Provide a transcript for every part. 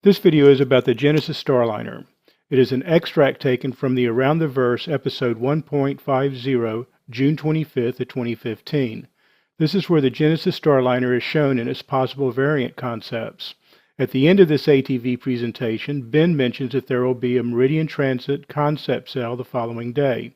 This video is about the Genesis Starliner. It is an extract taken from the Around the Verse episode 1.50, June 25th of 2015. This is where the Genesis Starliner is shown in its possible variant concepts. At the end of this ATV presentation, Ben mentions that there will be a Meridian Transit concept sale the following day.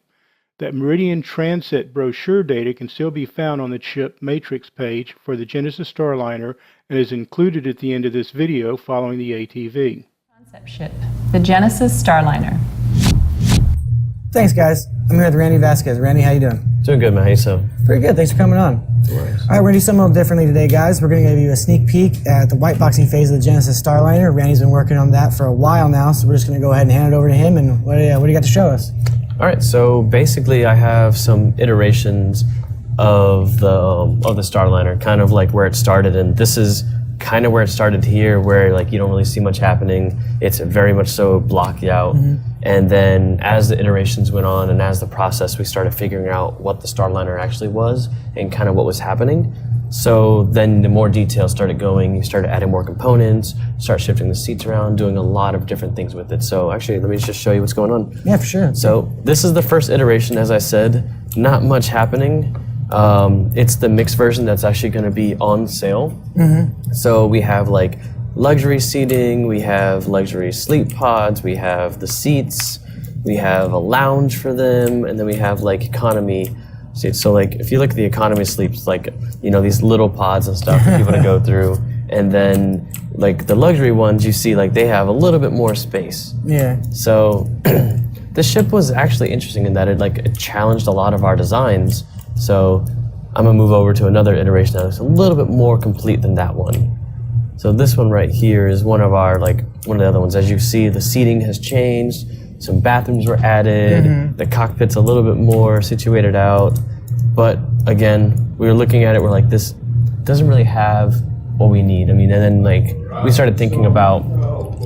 That Meridian Transit brochure data can still be found on the chip matrix page for the Genesis Starliner and is included at the end of this video following the ATV. Concept ship, the Genesis Starliner. Thanks, guys. I'm here with Randy Vasquez. Randy, how you doing? Doing good, man. How you so? Pretty good. Thanks for coming on. No worries. All right, we're going to do something a little differently today, guys. We're going to give you a sneak peek at the white boxing phase of the Genesis Starliner. Randy's been working on that for a while now, so we're just going to go ahead and hand it over to him. And what do you got to show us? All right. So basically, I have some iterations of the Starliner, kind of like where it started, and this is kind of where it started here, where like you don't really see much happening. It's very much so blocked out. And then as the iterations went on and as the process, we started figuring out what the Starliner actually was and kind of what was happening. So then the more details started going, you started adding more components, start shifting the seats around, doing a lot of different things with it. So actually, let me just show you what's going on. Yeah, for sure. So this is the first iteration, as I said, not much happening. It's the mixed version that's actually going to be on sale. So we have like luxury seating, we have luxury sleep pods, we have the seats, we have a lounge for them, and then we have like economy seats. So like if you look at the economy sleeps, like, you know, these little pods and stuff for people to go through. And then like the luxury ones, you see like they have a little bit more space. Yeah. So the ship was actually interesting in that it challenged a lot of our designs. So I'm gonna move over to another iteration now that's a little bit more complete than that one. So this one right here is one of the other ones. As you see, the seating has changed, some bathrooms were added, the cockpit's a little bit more situated out. But again, we were looking at it, we're like, this doesn't really have what we need. I mean, and then like we started thinking about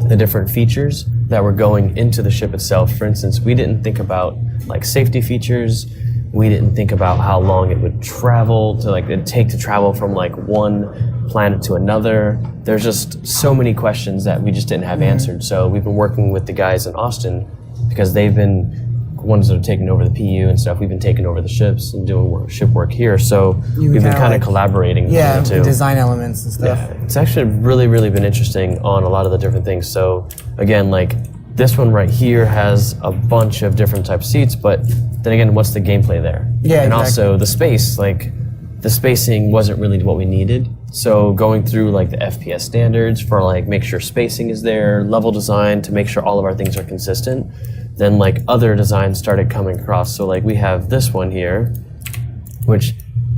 the different features that were going into the ship itself. For instance, we didn't think about like safety features. We didn't think about how long it would travel it'd take to travel from like one planet to another. There's just so many questions that we just didn't have answered. So we've been working with the guys in Austin because they've been ones that have taken over the PU and stuff. We've been taking over the ships and doing ship work here. So we've been kind of collaborating. Yeah, too. design elements and stuff. Yeah, it's actually really, really been interesting on a lot of the different things. So again, like this one right here has a bunch of different type of seats, but then again, what's the gameplay there? Yeah, and exactly. Also the space, like the spacing wasn't really what we needed. So going through like the FPS standards for like make sure spacing is there, level design to make sure all of our things are consistent. Then like other designs started coming across. So like we have this one here, which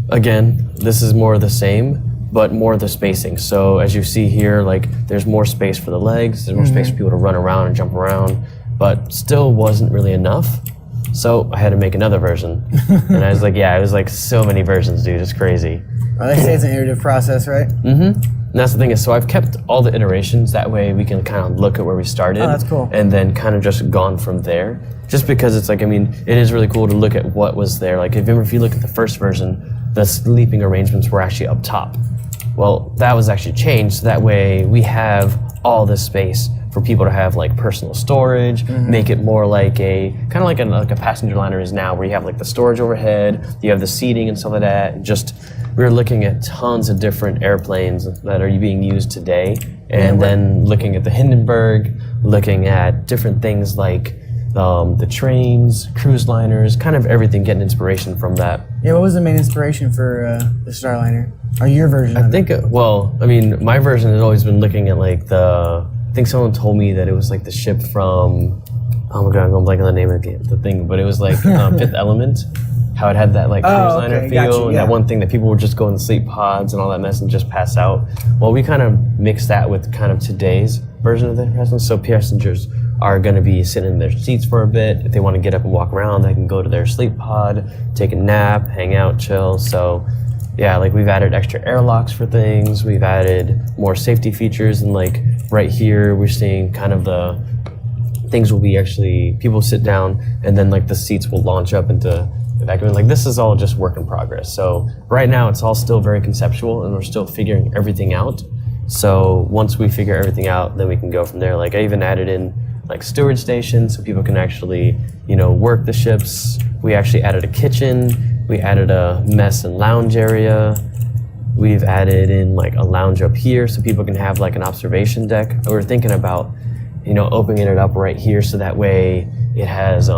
again, this is more of the same, but more the spacing. So as you see here, like there's more space for the legs, there's more space for people to run around and jump around, but still wasn't really enough. So I had to make another version. And I was like, yeah, it was like so many versions, dude, it's crazy. Well, they say it's an iterative process, right? And that's the thing is, so I've kept all the iterations, that way we can kind of look at where we started. Oh, that's cool. And then kind of just gone from there. Just because it's like, I mean, it is really cool to look at what was there. Like if you look at the first version, the sleeping arrangements were actually up top. Well, that was actually changed, so that way we have all this space for people to have like personal storage, make it more like kind of like a passenger liner is now, where you have like the storage overhead, you have the seating and stuff like that. Just we were looking at tons of different airplanes that are being used today, and then looking at the Hindenburg, looking at different things like the trains, cruise liners, kind of everything, getting inspiration from that. Yeah, what was the main inspiration for the Starliner? Or your version of it? Well, I mean, my version has always been looking at like I think someone told me that it was like the ship from, oh my god, I'm going blank on the name of the thing, but it was like Fifth Element, how it had that like cruise liner feel, and that one thing that people would just go in the sleep pods and all that mess and just pass out. Well, we kind of mixed that with kind of today's version of the present. So passengers are going to be sitting in their seats for a bit. If they want to get up and walk around, they can go to their sleep pod, take a nap, hang out, chill. So yeah, like we've added extra airlocks for things, we've added more safety features, and like right here we're seeing kind of the things will be actually, people sit down and then like the seats will launch up into the vacuum. Like this is all just work in progress. So right now it's all still very conceptual and we're still figuring everything out. So once we figure everything out, then we can go from there. Like I even added in like steward stations so people can actually, work the ships. We actually added a kitchen. We added a mess and lounge area. We've added in like a lounge up here so people can have like an observation deck. We're thinking about, opening it up right here so that way it has,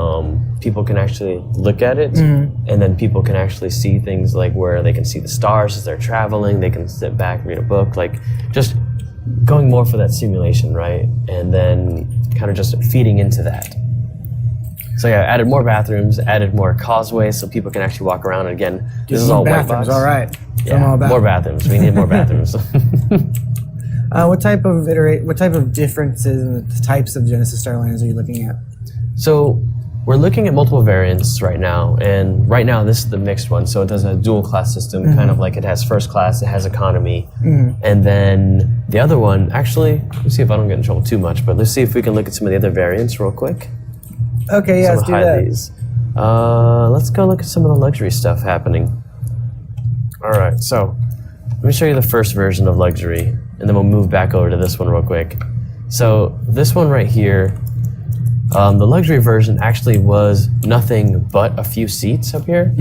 people can actually look at it, and then people can actually see things like where they can see the stars as they're traveling. They can sit back, read a book, like just going more for that simulation, right? And then kind of just feeding into that. So yeah, added more bathrooms, added more causeways so people can actually walk around. And again, this is all white box. All right. Yeah, more bathrooms. We need more bathrooms. What type of differences in the types of Genesis Starliners are you looking at? So we're looking at multiple variants right now, and right now this is the mixed one. So it does a dual class system, kind of like it has first class, it has economy, and then the other one. Actually, let's see if I don't get in trouble too much, but let's see if we can look at some of the other variants real quick. Okay, yeah, let's do that. These. Let's go look at some of the luxury stuff happening. All right, so let me show you the first version of luxury, and then we'll move back over to this one real quick. So this one right here, the luxury version actually was nothing but a few seats up here,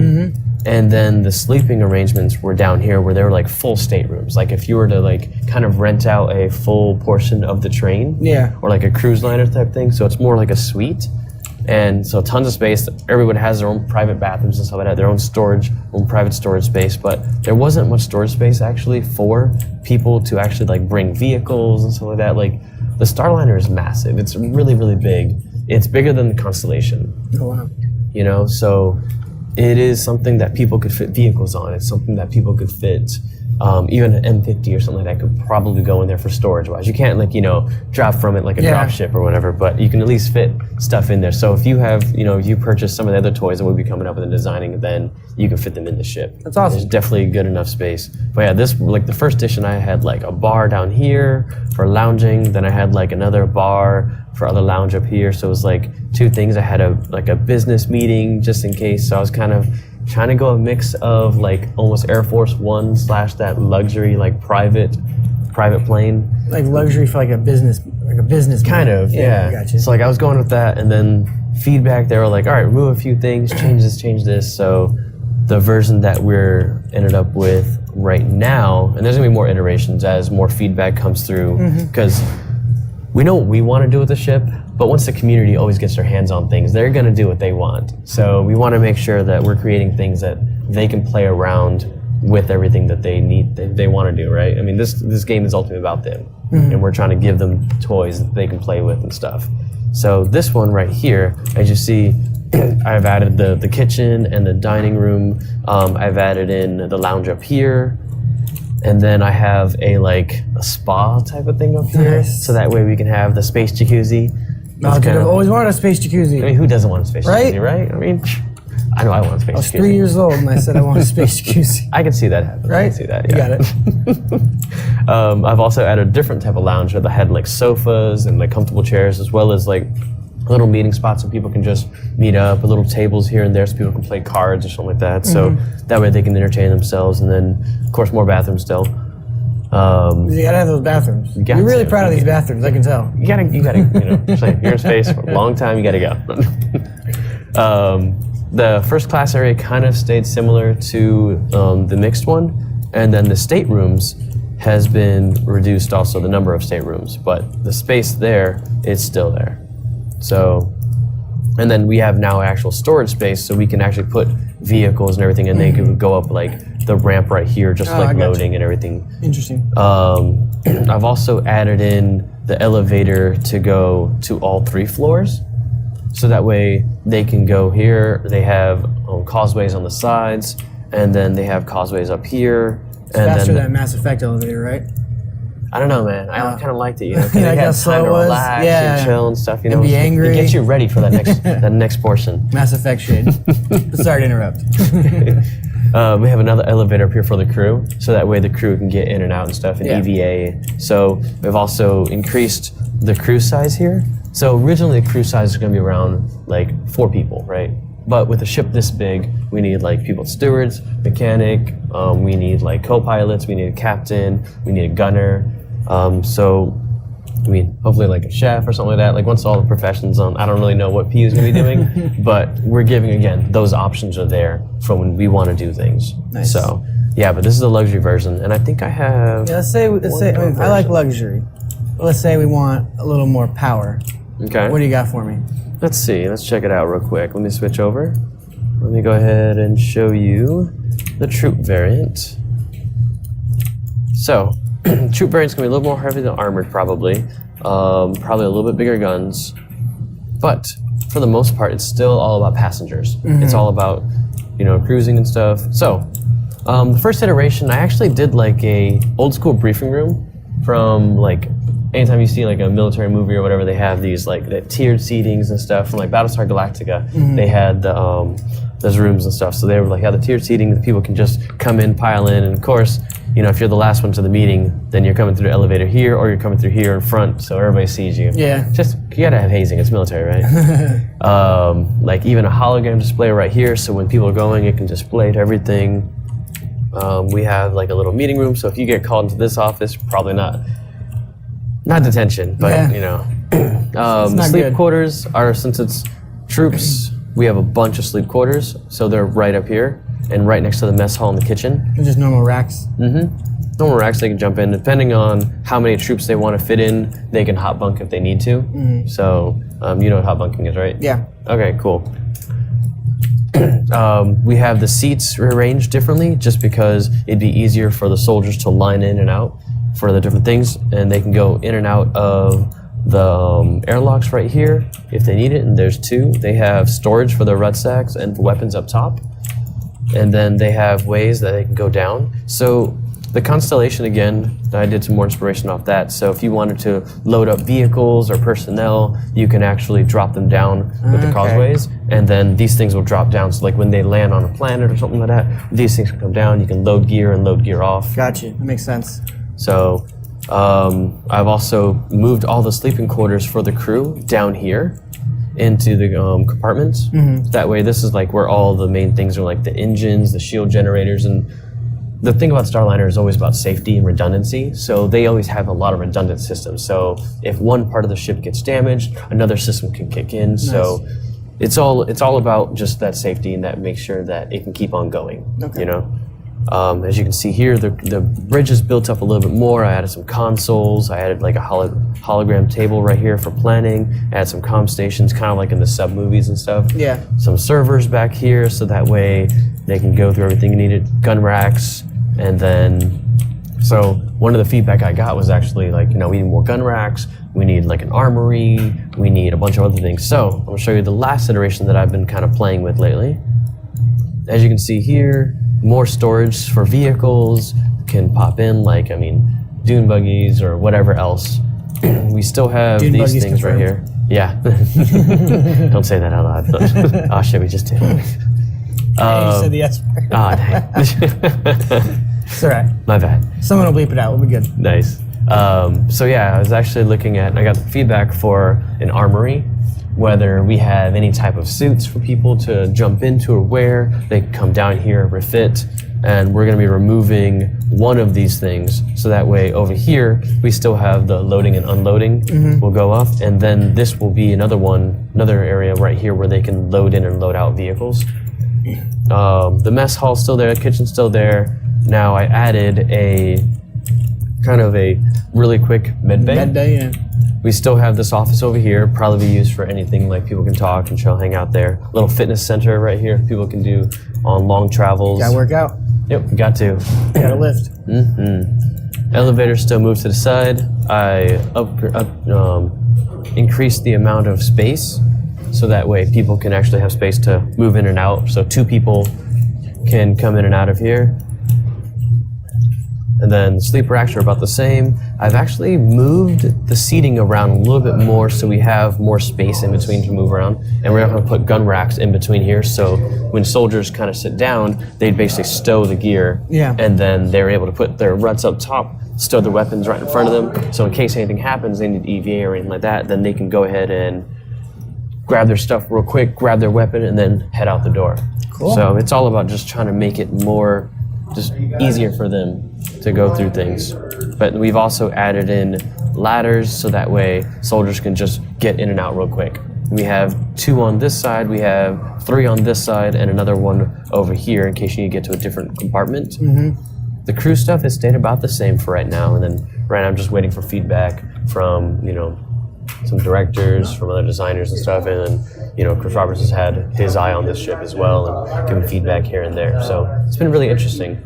and then the sleeping arrangements were down here where they were like full staterooms. Like if you were to like kind of rent out a full portion of the train, or like a cruise liner type thing, so it's more like a suite. And so tons of space. Everyone has their own private bathrooms and stuff like that, their own storage, own private storage space. But there wasn't much storage space actually for people to actually like bring vehicles and stuff like that. Like the Starliner is massive. It's really, really big. It's bigger than the Constellation. Oh, wow. So it is something that people could fit vehicles on. It's something that people could fit. Even an M50 or something like that could probably go in there for storage wise. You can't drop from it like a drop ship or whatever, but you can at least fit stuff in there. So if you have, if you purchase some of the other toys that would be coming up with the designing, then you can fit them in the ship. That's awesome. There's definitely good enough space. But yeah, this, like the first edition, I had like a bar down here for lounging. Then I had like another bar for other lounge up here. So it was like two things. I had a business meeting just in case. So I was kind of trying to go a mix of like almost Air Force One / that luxury like private plane. Like luxury for like a business kind of, yeah. Gotcha. So like I was going with that, and then feedback they were like, all right, remove a few things, change this. So the version that we're ended up with right now, and there's gonna be more iterations as more feedback comes through, because we know what we want to do with the ship, but once the community always gets their hands on things, they're going to do what they want. So we want to make sure that we're creating things that they can play around with everything that they need, they want to do, right? I mean, this game is ultimately about them, and we're trying to give them toys that they can play with and stuff. So this one right here, as you see, I've added the kitchen and the dining room. I've added in the lounge up here. And then I have a spa type of thing up here, so that way we can have the space jacuzzi. I've always wanted a space jacuzzi. I mean, who doesn't want a space jacuzzi, right? I mean, I know I want a space jacuzzi. I was 3 years old and I said I want a space jacuzzi. I can see that happen. Right? I can see that, yeah. You got it. I've also added a different type of lounge that had like sofas and like comfortable chairs, as well as like little meeting spots so people can just meet up, little tables here and there so people can play cards or something like that. So that way they can entertain themselves, and then of course more bathrooms still. You gotta have those bathrooms. You're really proud of these bathrooms, I can tell. You gotta, you're in space for a long time, you gotta go. The first class area kind of stayed similar to the mixed one, and then the staterooms has been reduced also, the number of staterooms, but the space there is still there. So, and then we have now actual storage space, so we can actually put vehicles and everything, and they can go up like the ramp right here, just like loading and everything. Interesting. I've also added in the elevator to go to all 3 floors, so that way they can go here. They have causeways on the sides, and then they have causeways up here. It's faster than Mass Effect elevator, right? I don't know, man. I kind of liked it, because I they had guess time to relax and chill and stuff. And be angry. It gets you ready for that next portion. Mass Effect shade. Sorry to interrupt. We have another elevator up here for the crew, so that way the crew can get in and out and stuff, and EVA. So we've also increased the crew size here. So originally the crew size is going to be around like 4 people, right? But with a ship this big, we need like people stewards, mechanic, we need like co-pilots, we need a captain, we need a gunner. So, I mean, hopefully like a chef or something like that. Like once all the professions on, I don't really know what P is going to be doing, but we're giving, again, those options are there for when we want to do things. Nice. So, yeah, but this is a luxury version, and I think I have... Yeah, let's say, I mean, I like luxury. But let's say we want a little more power. Okay. What do you got for me? Let's see. Let's check it out real quick. Let me switch over. Let me go ahead and show you the troop variant. So, troop variant's going to be a little more heavy than armored, probably. Probably a little bit bigger guns. But, for the most part, it's still all about passengers. It's all about, cruising and stuff. So, the first iteration, I actually did like a old school briefing room from like anytime you see like a military movie or whatever, they have these like the tiered seatings and stuff. From like Battlestar Galactica, they had the those rooms and stuff. So they were like, the tiered seating that people can just come in, pile in, and of course, if you're the last one to the meeting, then you're coming through the elevator here, or you're coming through here in front, so everybody sees you. Yeah. You gotta have hazing. It's military, right? Like even a hologram display right here, so when people are going, it can display to everything. We have like a little meeting room, so if you get called into this office, probably not detention, but the sleep good. quarters are, since it's troops, we have a bunch of sleep quarters, so they're right up here and right next to the mess hall and the kitchen. They're just normal racks. Normal racks they can jump in, depending on how many troops they want to fit in. They can hot bunk if they need to. So you know what hot bunking is, right? Yeah. Okay, cool. We have the seats rearranged differently just because it'd be easier for the soldiers to line in and out for the different things, and they can go in and out of the airlocks right here if they need it, and there's two. They have storage for their rucksacks and weapons up top, and then they have ways that they can go down. So the Constellation, again, I did some more inspiration off that. So if you wanted to load up vehicles or personnel, you can actually drop them down with the causeways, and then these things will drop down. So like when they land on a planet or something like that, these things can come down. You can load gear and load gear off. Gotcha. That makes sense. So I've also moved all the sleeping quarters for the crew down here into the compartments. That way, this is like where all the main things are, like the engines, the shield generators, and the thing about Starliner is always about safety and redundancy. So they always have a lot of redundant systems. So if one part of the ship gets damaged, another system can kick in. Nice. So it's all about just that safety and that make sure that it can keep on going. Okay. As you can see here, the bridge is built up a little bit more. I added some consoles. I added like a hologram table right here for planning. I added some comm stations, kind of like in the sub movies and stuff. Yeah. Some servers back here, so that way they can go through everything needed. Gun racks, and then so one of the feedback I got was actually like, we need more gun racks. We need like an armory. We need a bunch of other things. So I'm gonna show you the last iteration that I've been kind of playing with lately. As you can see here, more storage for vehicles can pop in, like, dune buggies or whatever else. We still have dune these things confirmed. right here. Yeah. Don't say that out loud. But, oh shit, we just did. You said the S word. Oh, dang. It's all right. My bad. Someone will bleep it out. We'll be good. Nice. So yeah, I was actually looking at, I got feedback for an armory, whether we have any type of suits for people to jump into or wear. They can come down here, refit, and we're gonna be removing one of these things. So that way over here, we still have the loading and unloading will go off, and then this will be another area right here where they can load in and load out vehicles. The mess hall's still there, the kitchen's still there. Now I added a kind of a really quick med bay. Med bay, yeah. We still have this office over here, probably be used for anything, like people can talk and chill, hang out there. A little fitness center right here, people can do on long travels. Gotta work out. Yep, got to. Gotta lift. Elevator still moved to the side. I increased the amount of space, so that way people can actually have space to move in and out. So 2 people can come in and out of here. And then the sleep racks are about the same. I've actually moved the seating around a little bit more so we have more space in between to move around. And we're going to put gun racks in between here, so when soldiers kind of sit down, they'd basically stow the gear. Yeah. And then they're able to put their ruts up top, stow their weapons right in front of them. So in case anything happens, they need EVA or anything like that, then they can go ahead and grab their stuff real quick, grab their weapon, and then head out the door. Cool. So it's all about just trying to make it more just easier for them. to go through things. But we've also added in ladders so that way soldiers can just get in and out real quick. We have 2 on this side, we have 3 on this side, and another one over here in case you need to get to a different compartment. The crew stuff has stayed about the same for right now, and then right now I'm just waiting for feedback from, some directors, from other designers and stuff, and then, Chris Roberts has had his eye on this ship as well and given feedback here and there. So it's been really interesting.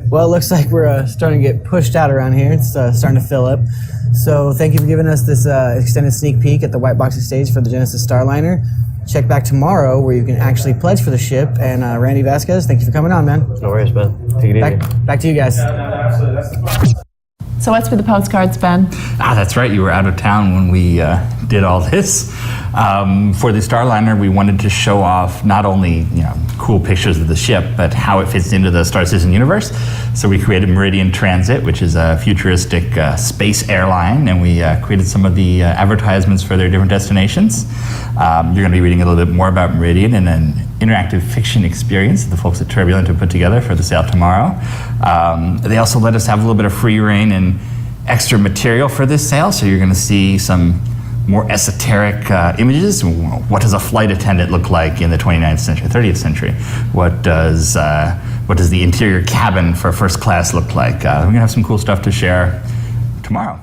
Well, it looks like we're starting to get pushed out around here. It's starting to fill up. So thank you for giving us this extended sneak peek at the white boxing stage for the Genesis Starliner. Check back tomorrow where you can actually pledge for the ship. And Randy Vasquez, thank you for coming on, man. No worries, man. Take it easy. Back to you guys. So what's with the postcards, Ben? That's right. You were out of town when we did all this. For the Starliner, we wanted to show off not only cool pictures of the ship, but how it fits into the Star Citizen universe. So we created Meridian Transit, which is a futuristic space airline, and we created some of the advertisements for their different destinations. You're going to be reading a little bit more about Meridian and an interactive fiction experience that the folks at Turbulent have put together for the sale tomorrow. They also let us have a little bit of free reign and extra material for this sale, so you're going to see some more esoteric images. What does a flight attendant look like in the 29th century, 30th century? What does the interior cabin for first class look like? We're going to have some cool stuff to share tomorrow.